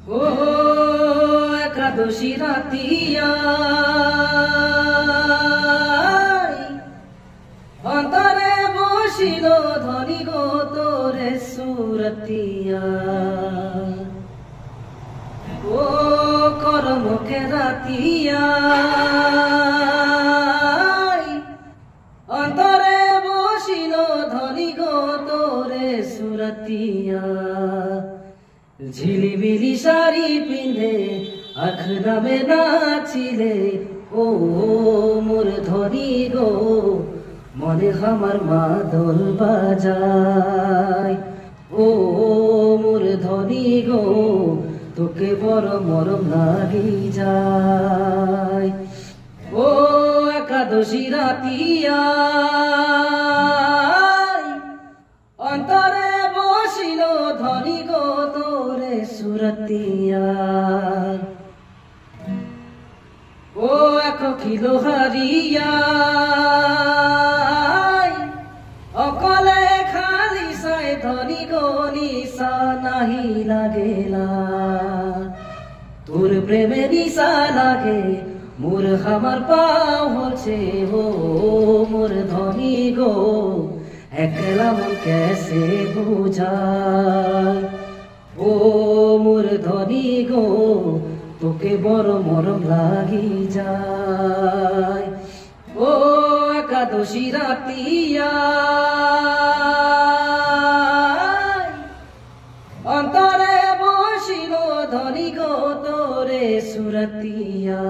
ও একাদশী রাতিয়া অন্তরে বসিল ধনী গো তোরে সুরতিয়া ও করমকে রাতিয়া অন্তরে বসিল ধনী গো তোরে সুরতিয়া ঝিলিবিলি শাড়ি পিঁধে আখড়ামে নাচিলে ও মোর ধনী গো মনে আমার মাদল বাজায় ও মোর ধনী গো তোকে বড় মরম লাগি যায় ও একাদশী রাতিয়া অন্তরে বসিল ধনী গো তোরে সুরতিয়া ও এক খিলো হারিয়া অকলে খালি সায় ধনী গো নিশা নাহি লাগেলা তোর প্রেমে নিশা লাগে মোর আমার পাও হচ্ছে ও মোর ধনী গো একলা মন कैसे বুঝায় ও মোর ধনী গো তোকে বড় মরম লাগি যায় ও একাদশী রাতিয়া অন্তরে বসিল ধনী গো তোরে সুরতিয়া।